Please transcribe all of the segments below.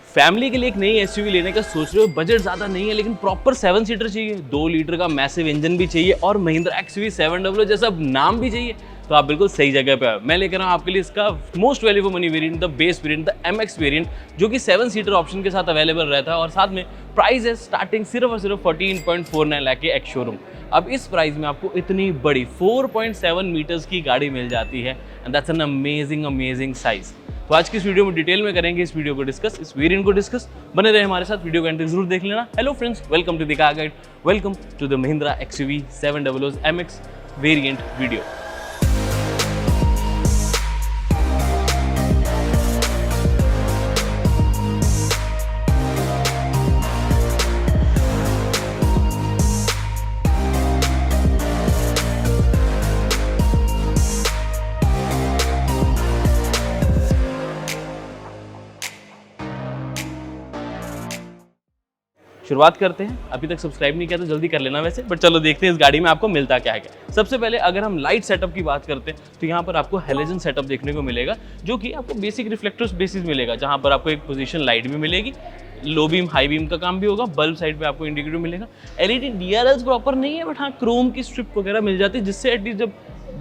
Family के लिए एक नई एसयूवी लेने का सोच रहे हो, बजट ज़्यादा नहीं है लेकिन प्रॉपर 7 सीटर चाहिए, 2 लीटर का मैसिव इंजन भी चाहिए और महिंद्रा एक्सयूवी 700 जैसा नाम भी चाहिए, तो आप बिल्कुल सही जगह पे आए। मैं लेकर आऊँ आपके लिए इसका most value for money variant, the base variant, the MX variant, जो कि 7 सीटर ऑप्शन के साथ अवेलेबल रहता है और साथ में प्राइस है स्टार्टिंग सिर्फ और सिर्फ 14.49 लाख के एक्स शोरूम। अब इस प्राइस में आपको इतनी बड़ी 4.7 मीटर्स की गाड़ी मिल जाती है and that's an amazing size. तो आज की इस वीडियो में डिटेल में करेंगे इस वीडियो को डिस्कस, इस वेरिएंट को डिस्कस। बने रहे हमारे साथ, वीडियो को एंड तक जरूर देख लेना। Hello friends, welcome to the car guide, welcome to the Mahindra XUV 700 MX variant video. शुरुआत करते हैं। अभी तक सब्सक्राइब नहीं किया तो जल्दी कर लेना वैसे, बट चलो देखते हैं इस गाड़ी में आपको मिलता क्या है। सबसे पहले अगर हम लाइट सेटअप की बात करते हैं तो यहाँ पर आपको हेलोजन सेटअप देखने को मिलेगा, जो कि आपको बेसिक रिफ्लेक्टर्स बेसिस मिलेगा, जहाँ पर आपको एक पोजीशन लाइट भी मिलेगी, लो बीम हाई बीम का काम भी होगा, बल्ब साइड पे आपको इंडिकेटर मिलेगा। एलईडी डीआरएल्स प्रॉपर नहीं है, बट हाँ क्रोम की स्ट्रिप वगैरह मिल जाती है, जिससे एटलीस्ट जब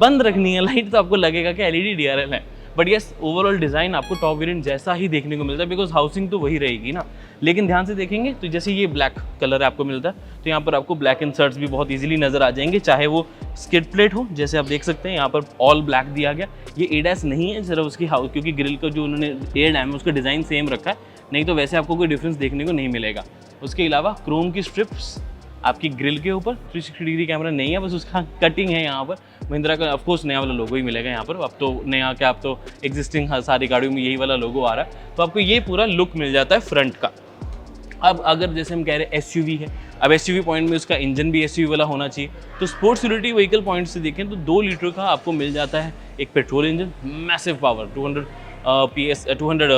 बंद रखनी है लाइट तो आपको लगेगा कि एलईडी डीआरएल है। बट यस, ओवरऑल डिज़ाइन आपको टॉप वेरिएंट जैसा ही देखने को मिलता है, बिकॉज हाउसिंग तो वही रहेगी ना। लेकिन ध्यान से देखेंगे तो जैसे ये ब्लैक कलर आपको मिलता है, तो यहाँ पर आपको ब्लैक इंसर्ट्स भी बहुत इजीली नजर आ जाएंगे, चाहे वो स्किड प्लेट हो, जैसे आप देख सकते हैं यहाँ पर ऑल ब्लैक दिया गया। ये एडैस नहीं है सिर्फ उसकी हाउस, क्योंकि ग्रिल का जो उन्होंने एयर डैम है उसका डिज़ाइन सेम रखा है, नहीं तो वैसे आपको कोई डिफरेंस देखने को नहीं मिलेगा। उसके अलावा क्रोम की स्ट्रिप्स आपकी ग्रिल के ऊपर, 360 डिग्री कैमरा नहीं है, बस उसका कटिंग है यहाँ पर। महिंद्रा का ऑफकोर्स नया वाला लोगो ही मिलेगा यहाँ पर, अब तो नया क्या, अब तो एग्जिस्टिंग सारी गाड़ियों में यही वाला लोगो आ रहा है, तो आपको ये पूरा लुक मिल जाता है फ्रंट का। अब अगर जैसे हम कह रहे हैं एसयूवी है, अब एसयूवी पॉइंट में उसका इंजन भी एसयूवी वाला होना चाहिए, तो स्पोर्ट्स यूटिलिटी व्हीकल पॉइंट से देखें तो 2 लीटर का आपको मिल जाता है एक petrol engine, massive power 200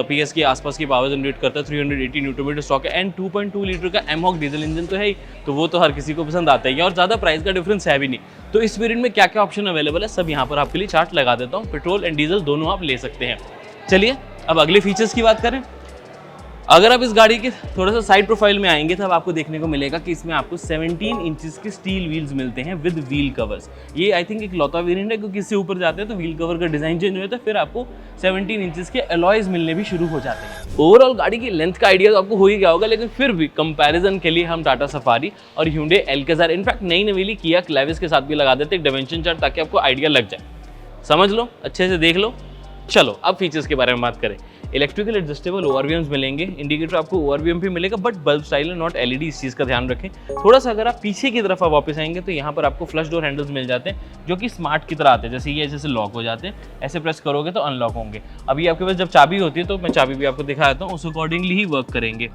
PS के आसपास की पावर जनरेट करता है, 380 न्यूटन मीटर स्टॉक है एंड 2.2 लीटर का एमहॉक डीजल इंजन तो है ही, तो वो तो हर किसी को पसंद आता है और ज़्यादा प्राइस का डिफरेंस है भी नहीं। तो इस वेरिएंट में क्या क्या ऑप्शन अवेलेबल है सब यहाँ पर आपके लिए चार्ट लगा देता हूँ। पेट्रोल एंड डीजल दोनों आप ले सकते हैं। चलिए अब अगले फीचर्स की बात करें। अगर आप इस गाड़ी के थोड़ा सा साइड प्रोफाइल में आएंगे तब आपको देखने को मिलेगा कि इसमें आपको 17 इंचेस के स्टील व्हील्स मिलते हैं विद व्हील कवर्स। ये आई थिंक एक लौता वेरिएंट है, क्योंकि इससे ऊपर जाते हैं तो व्हील कवर का डिजाइन चेंज होता है, फिर आपको 17 इंचेस के अलॉयज मिलने भी शुरू हो जाते हैं। ओवरऑल गाड़ी की लेंथ का आइडिया तो आपको हो ही गया होगा, लेकिन फिर भी कंपैरिजन के लिए हम टाटा सफारी और Hyundai Alcazar, इनफैक्ट नई नवेली किया Clavis के साथ भी लगा देते हैं डायमेंशन चार्ट, ताकि आपको आइडिया लग जाए। समझ लो, अच्छे से देख लो। चलो अब फीचर्स के बारे में बात करें। इलेक्ट्रिकल एडजस्टेबल ओआरवीएम्स मिलेंगे, इंडिकेटर आपको ओआरवीएम भी मिलेगा, but bulb style not LED, इस चीज़ का ध्यान रखें। थोड़ा सा अगर आप पीछे की तरफ आप वापस आएंगे तो यहाँ पर आपको फ्लश डोर हैंडल्स मिल जाते हैं, जो कि स्मार्ट की तरह आते हैं, जैसे ये जैसे लॉक हो जाते हैं, ऐसे प्रेस करोगे तो अनलॉक होंगे। अभी आपके पास जब चाबी होती है तो मैं चाबी भी आपको दिखा देता हूँ, उस अकॉर्डिंगली ही वर्क करेंगे।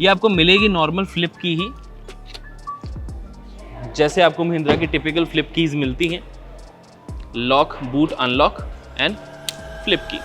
ये आपको मिलेगी नॉर्मल फ्लिप की ही, जैसे आपको महिंद्रा की टिपिकल फ्लिप कीज मिलती हैं, lock, boot, unlock and flip की।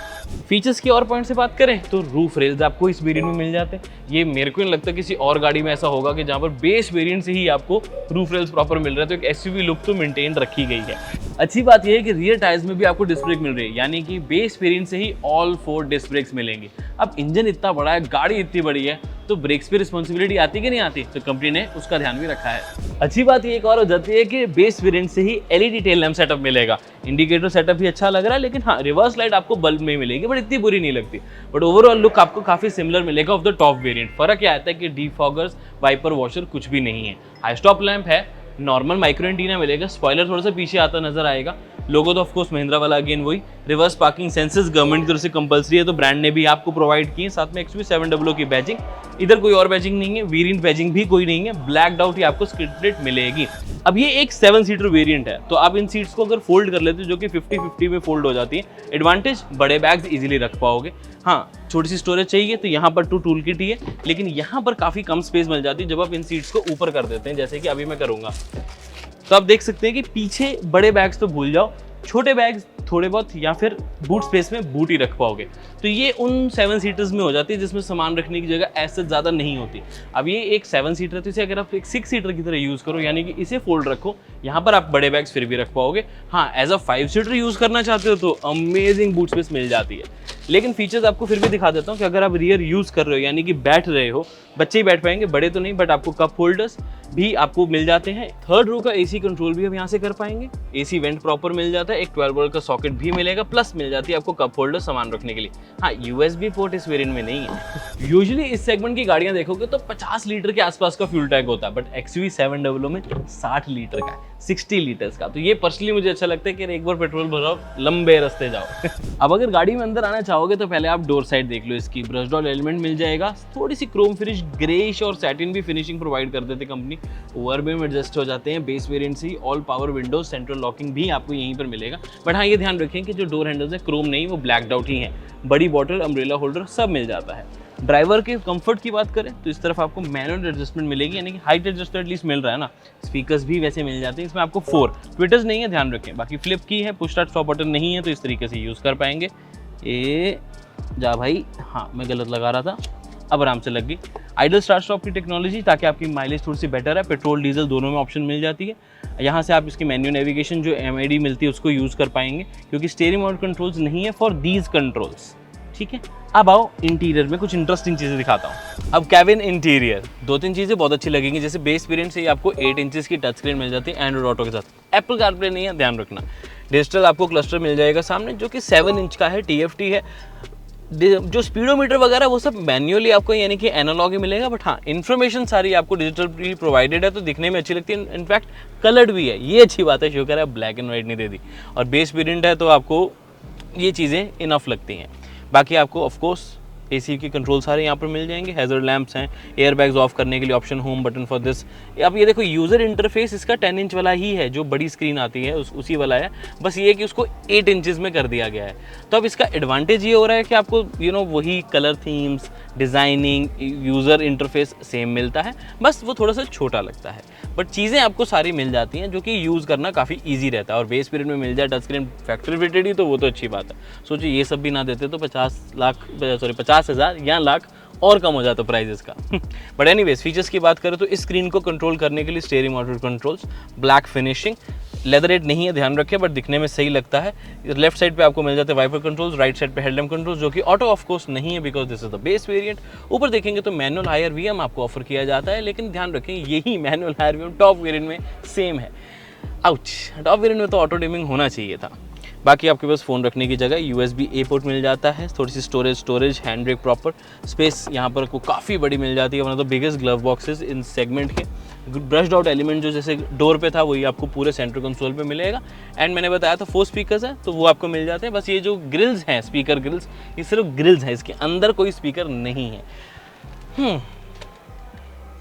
फीचर्स की और पॉइंट से बात करें तो रूफ रेल्स आपको इस वेरिएंट में मिल जाते हैं। ये मेरे को नहीं लगता किसी और गाड़ी में ऐसा होगा कि जहाँ पर बेस वेरिएंट से ही आपको रूफ रेल्स प्रॉपर मिल रहा है, तो एक एसयूवी लुक तो मेंटेन रखी गई है। अच्छी बात यह है कि रियर टायर्स में भी आपको डिस्क ब्रेक मिल रही है, यानी कि बेस वेरिएंट से ही ऑल 4 डिस्क ब्रेक्स मिलेंगे। अब इंजन इतना बड़ा है, गाड़ी इतनी बड़ी है, तो ब्रेक्स पे रिस्पॉन्सिबिलिटी आती कि नहीं आती, तो कंपनी ने उसका ध्यान भी रखा है। अच्छी बात ये एक और हो जाती है कि बेस वेरिएंट से ही एलईडी टेल लैंप सेटअप मिलेगा। इंडिकेटर सेटअप भी अच्छा लग रहा है, लेकिन हाँ रिवर्स लाइट आपको बल्ब में मिलेगी, बट इतनी बुरी नहीं लगती। बट ओवरऑल लुक आपको काफी सिमिलर मिलेगा ऑफ द टॉप वेरिएंट। फर्क क्या आता है कि डीफॉगर्स, वाइपर वॉशर कुछ भी नहीं है। हाई स्टॉप लैंप है, नॉर्मल माइक्रो एंटीना मिलेगा, स्पॉइलर थोड़ा सा पीछे आता नजर आएगा। लोगो तो ऑफकोर्स महिंद्रा वाला अगेन वही। रिवर्स पार्किंग सेंसर्स गवर्नमेंट की तरफ से कंपलसरी है, तो ब्रांड ने भी आपको प्रोवाइड किए। साथ में एक्सयूवी 700 की बैजिंग, इधर कोई और बैजिंग नहीं है, वेरिएंट बैजिंग भी कोई नहीं है, ब्लैक आउट ही आपको स्किड प्लेट मिलेगी। अब ये एक 7 सीटर वेरिएंट है, तो आप इन सीट्स को अगर फोल्ड कर लेते हो, जो कि 50-50 में फोल्ड हो जाती है, एडवांटेज बड़े बैग्स इजीली रख पाओगे। हाँ छोटी सी स्टोरेज चाहिए तो यहाँ पर 2 टूल किट ही है, लेकिन यहाँ पर काफी कम स्पेस मिल जाती है जब आप इन सीट्स को ऊपर कर देते हैं, जैसे कि अभी मैं करूँगा। तो आप देख सकते हैं कि पीछे बड़े बैग्स तो भूल जाओ, छोटे बैग्स थोड़े बहुत या फिर बूट स्पेस में बूट ही रख पाओगे। तो ये उन 7 सीटर्स में हो जाती है जिसमें सामान रखने की जगह ऐसे ज़्यादा नहीं होती। अब ये एक 7 सीटर, तो इसे अगर आप एक 6 सीटर की तरह यूज़ करो, यानी कि इसे फोल्ड रखो, यहाँ पर आप बड़े बैग्स फिर भी रख पाओगे। हाँ, एज अ 5 सीटर यूज़ करना चाहते हो तो अमेजिंग बूट स्पेस मिल जाती है। लेकिन फीचर्स आपको फिर भी दिखा देता हूँ कि अगर आप रियर यूज़ कर रहे हो, यानी कि बैठ रहे हो, बच्चे ही बैठ पाएंगे, बड़े तो नहीं, बट आपको कप होल्डर्स भी आपको मिल जाते हैं। 3rd रो का AC कंट्रोल भी हम यहाँ से कर पाएंगे। AC वेंट प्रॉपर मिल जाता है, एक 12 वोल्ट का सॉकेट भी मिलेगा, प्लस मिल जाती है आपको कप होल्डर सामान रखने के लिए। हाँ, USB पोर्ट इस वेरिएंट में नहीं है। यूजुअली इस सेगमेंट की गाड़ियां देखोगे तो 50 लीटर के आसपास का फ्यूल टैंक होता है, बट XUV700 में 60 लीटर का है, 60 लीटर्स का। तो ये पर्सनली मुझे अच्छा लगता है कि एक बार पेट्रोल भराओ, लंबे रास्ते जाओ। अब अगर गाड़ी में अंदर आना चाहोगे तो पहले आप डोर साइड देख लो, इसकी ब्रश्ड ऑन एलिमेंट मिल जाएगा, थोड़ी सी क्रोम फिनिश, ग्रेइश और सैटिन भी फिनिशिंग प्रोवाइड कर देते कंपनी। ओवर बीम एडजस्ट हो जाते हैं बेस वेरिएंट से ही। All power windows, central locking भी आपको यहीं पर मिलेगा। बट हाँ, ये ध्यान रखें कि जो डोर हैंडल्स है क्रोम नहीं, वो ब्लैक्ड आउट ही है। बड़ी बॉटल, अम्ब्रेला होल्डर सब मिल जाता है। ड्राइवर के कंफर्ट की बात करें तो इस तरफ आपको मैनुअल एडजस्टमेंट मिलेगी, यानी कि हाइट एडजस्ट एटलीस्ट मिल रहा है ना। स्पीकर्स भी वैसे मिल जाते हैं, इसमें आपको 4 ट्विटर्स नहीं है, ध्यान रखें। बाकी फ्लिप की है, पुश स्टार्ट स्टॉप बटन नहीं है, तो इस तरीके से यूज़ कर पाएंगे। ए जा भाई, हाँ मैं गलत लगा रहा था, अब आराम से लग गई। आइडल स्टार्ट स्टॉप की टेक्नोलॉजी, ताकि आपकी माइलेज थोड़ी सी बेटर है। पेट्रोल डीजल दोनों में ऑप्शन मिल जाती है। यहाँ से आप इसकी मेन्यू नेविगेशन जो MID मिलती है उसको यूज़ कर पाएंगे, क्योंकि स्टीयरिंग माउंट कंट्रोल्स नहीं है फॉर दीज कंट्रोल्स। ठीक है, अब आओ इंटीरियर में कुछ इंटरेस्टिंग चीज़ें दिखाता हूँ। अब कैबिन इंटीरियर, 2-3 चीज़ें बहुत अच्छी लगेंगी। जैसे बेस वेरिएंट से ही आपको 8 इंचेस की टच स्क्रीन मिल जाती है एंड्रॉइड ऑटो के साथ। एप्पल कारप्ले नहीं है, ध्यान रखना। डिजिटल आपको क्लस्टर मिल जाएगा सामने, जो कि 7 इंच का है, TFT है। जो स्पीडोमीटर वगैरह वो सब मैन्युअली आपको, यानी कि एनालॉग ही मिलेगा। बट हाँ, इन्फॉर्मेशन सारी आपको डिजिटल भी प्रोवाइडेड है, तो दिखने में अच्छी लगती है। इनफैक्ट कलर्ड भी है, ये अच्छी बात है। शुक्र है ब्लैक एंड वाइट नहीं दे दी। और बेस वेरिएंट है तो आपको ये चीज़ें इनफ लगती हैं। बाकी आपको ऑफकोर्स AC के कंट्रोल सारे यहाँ पर मिल जाएंगे। हैजर्ड लैंप्स हैं, एयर बैग्स ऑफ करने के लिए option, home button for this. अब ये देखो, यूज़र इंटरफेस इसका 10 इंच वाला ही है, जो बड़ी स्क्रीन आती है उसी वाला है। बस ये कि उसको 8 इंचेस में कर दिया गया है। तो अब इसका एडवांटेज ये हो रहा है कि आपको वही colour themes, designing, user interface same मिलता है, बस वो थोड़ा सा छोटा लगता है। बट चीज़ें आपको सारी मिल जाती हैं, जो कि यूज़ करना काफ़ी ईजी रहता है। और बेस वेरिएंट में मिल जाए टच स्क्रीन फैक्ट्री फिटेड ही, तो वो तो अच्छी बात है। सोचिए ये सब भी ना देते तो 50,000 या लाख और कम हो जाता प्राइजेस का। बट एनीवेज, फीचर्स की बात करें तो इस स्क्रीन को कंट्रोल करने के लिए steering mounted controls, black finishing, leatherette नहीं है, ध्यान रखें, बट दिखने में सही लगता है। लेफ्ट साइड पे आपको मिल जाते हैं वाइपर कंट्रोल्स, राइट साइड पे हेडलैम्प कंट्रोल्स, जो कि ऑटो ऑफ कोर्स नहीं है, because this is the base variant. ऊपर देखेंगे तो मैनुअल हायर VM आपको ऑफर किया जाता है, लेकिन ध्यान रखें यही manual IR VM top variant में सेम है। आउच, टॉप वेरिएंट में तो ऑटो डिमिंग होना चाहिए था। बाकी आपके पास फ़ोन रखने की जगह USB-A पोर्ट मिल जाता है, थोड़ी सी storage, hand brake proper, space यहाँ पर को काफ़ी बड़ी मिल जाती है। One of the biggest glove boxes in segment के। ब्रश्ड आउट एलिमेंट जो जैसे डोर पे था वही आपको पूरे सेंटर कंसोल पे मिलेगा। एंड मैंने बताया था 4 स्पीकर्स हैं, तो वो आपको मिल जाते हैं। बस ये जो ग्रिल्स हैं, स्पीकर ग्रिल्स, ये सिर्फ ग्रिल्स हैं, इसके अंदर कोई स्पीकर नहीं है।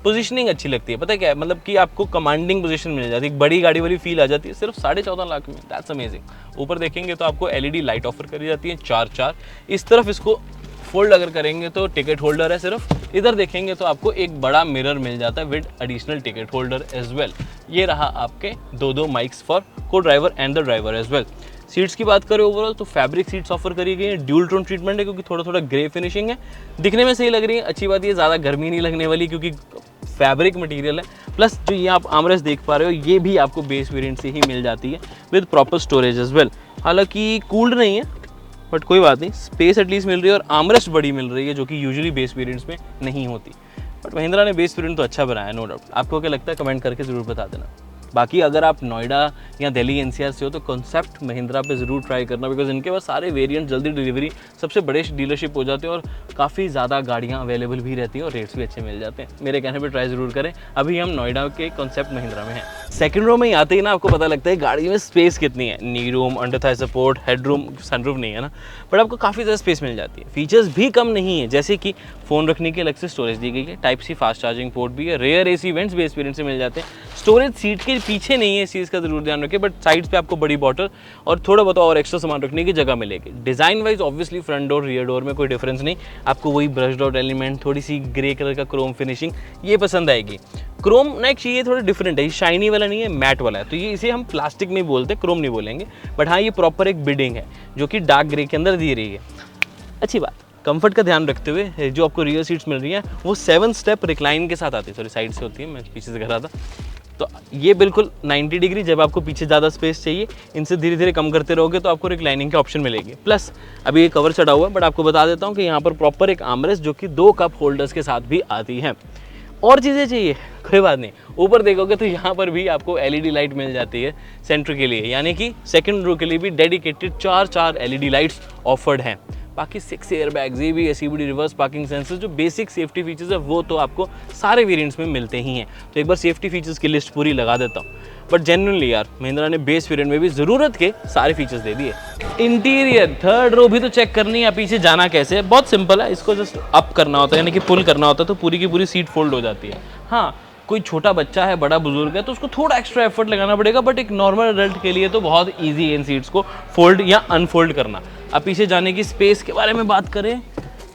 पोजीशनिंग अच्छी लगती है, पता है क्या है, मतलब कि आपको कमांडिंग पोजीशन मिल जाती है, बड़ी गाड़ी वाली फील आ जाती है सिर्फ 14.5 लाख में। That's amazing. ऊपर देखेंगे तो आपको LED लाइट ऑफर करी जाती है 4-4। इस तरफ इसको फोल्ड अगर करेंगे तो टिकट होल्डर है सिर्फ। इधर देखेंगे तो आपको एक बड़ा मिरर मिल जाता है with additional ticket holder as well. ये रहा आपके 2 mics for co driver and the driver as well. Seats की बात करें ओवरऑल तो फैब्रिक सीट्स ऑफर करी गई हैं, ड्यूल टोन ट्रीटमेंट है, क्योंकि थोड़ा ग्रे फिनिशिंग है, दिखने में सही लग रही है। अच्छी बात ये ज़्यादा गर्मी नहीं लगने वाली, क्योंकि फैब्रिक मटेरियल है। प्लस जो ये आप आर्मरेस्ट देख पा रहे हो, ये भी आपको बेस वेरिएंट से ही मिल जाती है with proper storage as well. हालांकि कूल्ड नहीं है, बट कोई बात नहीं, स्पेस एटलीस्ट मिल रही है और आर्मरेस्ट बड़ी मिल रही है, जो कि यूजुअली बेस वेरिएंट्स में नहीं होती। बट महिंद्रा ने बेस वेरिएंट तो अच्छा बनाया, नो डाउट। आपको क्या लगता है कमेंट करके ज़रूर बता देना। बाकी अगर आप नोएडा या दिल्ली NCR से हो तो कॉन्सेप्ट महिंद्रा पे ज़रूर ट्राई करना, बिकॉज इनके पास सारे वेरिएंट जल्दी डिलीवरी, सबसे बड़े डीलरशिप हो जाते हैं और काफ़ी ज़्यादा गाड़ियाँ अवेलेबल भी रहती हैं और रेट्स भी अच्छे मिल जाते हैं। मेरे कहने पे ट्राई ज़रूर करें। अभी हम नोएडा के कॉन्सेप्ट महिंद्रा में हैं। सेकंड रो में आते ही ना आपको पता लगता है गाड़ी में स्पेस कितनी है। नी room, under Thai support, head room, sunroof नहीं है ना, बट आपको काफ़ी ज़्यादा स्पेस मिल जाती है। फीचर्स भी कम नहीं है, जैसे कि फ़ोन रखने की अलग से स्टोरेज दी गई है, Type-C फास्ट चार्जिंग पोर्ट भी है, rear AC vents base variant से मिल जाते हैं। स्टोरेज सीट के पीछे नहीं है, इस चीज़ का जरूर ध्यान रखें, बट साइड्स पे आपको बड़ी बॉटल और थोड़ा बहुत और एक्स्ट्रा सामान रखने की जगह मिलेगी। Design wise obviously front door rear door में कोई डिफरेंस नहीं, आपको वही ब्रश्ड आउट एलिमेंट, थोड़ी सी ग्रे कलर का क्रोम फिनिशिंग ये पसंद आएगी। क्रोम ना एक ये थोड़ा डिफरेंट है, शाइनी वाला नहीं है, मैट वाला है, तो ये इसे हम प्लास्टिक में बोलते हैं, क्रोम नहीं बोलेंगे, बट हाँ ये प्रॉपर एक बिडिंग है जो कि डार्क ग्रे के अंदर दी रही है। अच्छी बात, कंफर्ट का ध्यान रखते हुए जो आपको रियर सीट्स मिल रही हैं वो 7 स्टेप रिक्लाइन के साथ आती है, सॉरी साइड से होती है, मैं पीछे से कर रहा था। तो ये बिल्कुल 90 डिग्री, जब आपको पीछे ज़्यादा स्पेस चाहिए इनसे धीरे धीरे कम करते रहोगे तो आपको रिक्लाइनिंग के ऑप्शन मिलेगी। प्लस अभी ये कवर चढ़ा हुआ है, बट आपको बता देता हूँ कि यहाँ पर प्रॉपर एक आर्मरेस्ट जो कि 2 कप होल्डर्स के साथ भी आती है। और चीज़ें चाहिए कोई बात नहीं, ऊपर देखोगे तो यहाँ पर भी आपको LED लाइट मिल जाती है सेंटर के लिए, यानी कि सेकंड रो के लिए भी डेडिकेटेड 4 LED लाइट्स ऑफर्ड हैं। बाकी 6 air bags, ABS, CBD, reverse parking sensor, जो बेसिक सेफ्टी फीचर्स है वो तो आपको सारे वेरिएंट्स में मिलते ही हैं। तो एक बार सेफ्टी फीचर्स की लिस्ट पूरी लगा देता हूँ, बट जेन्युइनली यार महिंद्रा ने बेस वेरिएंट में भी ज़रूरत के सारे फीचर्स दे दिए। इंटीरियर थर्ड रो भी तो चेक करनी है, पीछे जाना कैसे है, बहुत सिंपल है, इसको जस्ट अप करना होता है, यानी कि पुल करना होता है तो पूरी की पूरी सीट फोल्ड हो जाती है। हाँ, कोई छोटा बच्चा है, बड़ा बुजुर्ग है तो उसको थोड़ा एक्स्ट्रा एफर्ट लगाना पड़ेगा, बट एक नॉर्मल एडल्ट के लिए तो बहुत ईजी है इन सीट्स को फोल्ड या अनफोल्ड करना। अब पीछे जाने की स्पेस के बारे में बात करें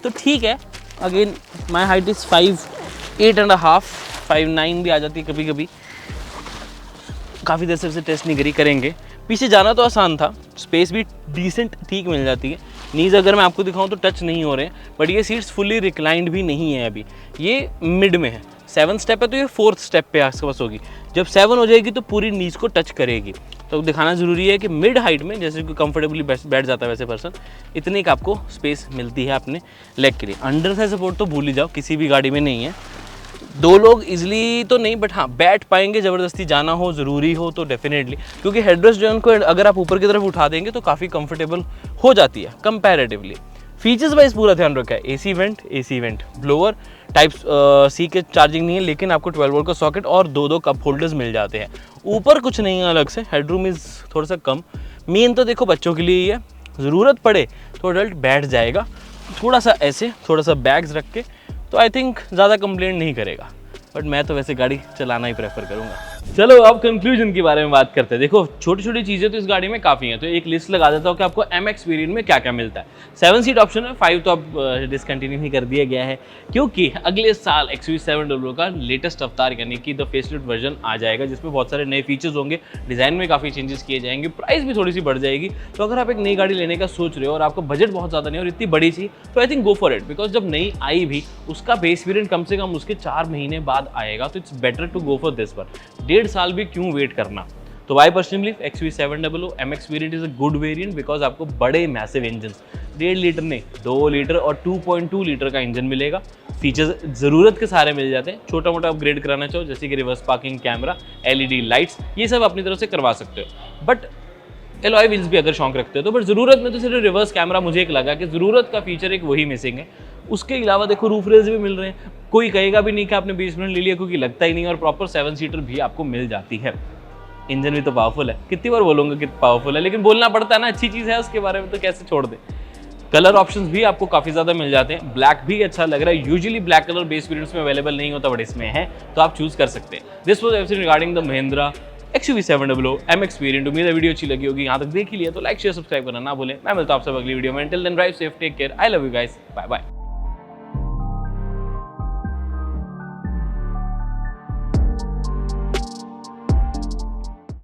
तो ठीक है, अगेन माई हाइट इज़ 5'8.5", 5'9" भी आ जाती है कभी कभी, काफ़ी देर से टेस्ट नहीं करेंगे। पीछे जाना तो आसान था, स्पेस भी डिसेंट ठीक मिल जाती है। नीज अगर मैं आपको दिखाऊं तो टच नहीं हो रहे हैं, बट ये सीट्स फुली रिक्लाइंड भी नहीं है, अभी ये मिड में है। 7 स्टेप है तो ये 4th स्टेप पे आपके पास होगी, जब 7 हो जाएगी तो पूरी नीज को टच करेगी। तो दिखाना ज़रूरी है कि मिड हाइट में जैसे कि कंफर्टेबली बैठ जाता है वैसे पर्सन, इतनी का आपको स्पेस मिलती है अपने लेग के लिए। अंडर साइड सपोर्ट तो भूल ही जाओ, किसी भी गाड़ी में नहीं है। 2 लोग इजीली तो नहीं, बट हाँ बैठ पाएंगे, ज़बरदस्ती जाना हो ज़रूरी हो तो डेफिनेटली, क्योंकि हेडरेस्ट जो है उनको अगर आप ऊपर की तरफ उठा देंगे तो काफ़ी कंफर्टेबल हो जाती है कंपैरेटिवली। फीचर्स वाइज पूरा ध्यान रखा है, AC went, blower type C के चार्जिंग नहीं है, लेकिन आपको 12 वोल्ट का सॉकेट और 2 कप होल्डर्स मिल जाते हैं। ऊपर कुछ नहीं है अलग से, हेडरूम इज़ थोड़ा सा कम। मेन तो देखो बच्चों के लिए ही है, ज़रूरत पड़े तो अडल्ट बैठ जाएगा, थोड़ा सा ऐसे थोड़ा सा बैग्स रख के, तो आई थिंक ज़्यादा कंप्लेंट नहीं करेगा, बट मैं तो वैसे गाड़ी चलाना ही प्रेफर करूँगा। चलो अब कंक्लूजन की बारे में बात करते हैं। देखो छोटी छोटी चीज़ें तो इस गाड़ी में काफ़ी हैं, तो एक लिस्ट लगा देता हूँ कि आपको MX वेरिएंट में क्या क्या मिलता है। 7 सीट ऑप्शन है, 5 तो अब डिसकंटिन्यू ही कर दिया गया है, क्योंकि अगले साल XUV700 का लेटेस्ट अवतार यानी कि द फेसलिफ्ट वर्जन आ जाएगा, जिसमें बहुत सारे नए फीचर्स होंगे, डिज़ाइन में काफ़ी चेंजेस किए जाएंगे, प्राइस भी थोड़ी सी बढ़ जाएगी। तो अगर आप एक नई गाड़ी लेने का सोच रहे हो और आपका बजट बहुत ज़्यादा नहीं और इतनी बड़ी चाहिए, तो I think go for it, because जब नई आई भी उसका बेस वेरिएंट कम से कम उसके 4 महीने बाद आएगा, तो it's better to go for this one. 1.5 साल भी क्यों वेट करना। तो why personally XUV700 MX variant is a good variant, because आपको बड़े मैसिव इंजन 1.5 लीटर नहीं 2 लीटर और 2.2 लीटर का इंजन मिलेगा। फीचर्स ज़रूरत के सारे मिल जाते हैं, छोटा मोटा अपग्रेड कराना चाहो जैसे कि reverse parking camera, LED lights, ये सब अपनी तरफ से करवा सकते हो। बट एलॉय व्हील्स भी अगर शौक रखते हो तो, बट ज़रूरत में तो सिर्फ रिवर्स कैमरा मुझे एक लगा कि ज़रूरत का फीचर एक वही मिसिंग है। उसके अलावा देखो रूफ रेल्स भी मिल रहे हैं, कोई कहेगा भी नहीं कि आपने बेसमेंट ले लिया, क्योंकि लगता ही नहीं, और प्रॉपर 7 सीटर भी आपको मिल जाती है। इंजन भी तो पावरफुल है, कितनी बार बोलूँगा कि पावरफुल है, लेकिन बोलना पड़ता है ना, अच्छी चीज़ है उसके बारे में तो कैसे छोड़ दे। कलर ऑप्शंस भी आपको काफ़ी ज़्यादा मिल जाते हैं, ब्लैक भी अच्छा लग रहा है, usually black colour base variants में अवेलेबल नहीं होता, बट इसमें है तो आप चूज़ कर सकते हैं। This was everything regarding the Mahindra XUV700 MX variant. उम्मीद है वीडियो अच्छी लगी होगी, यहाँ तक देख ही लिया तो लाइक शेयर सब्सक्राइब करना ना भूलें। मैं मिलता हूँ आपसे अगली वीडियो में, till then drive safe, take care, I love you guys, bye bye.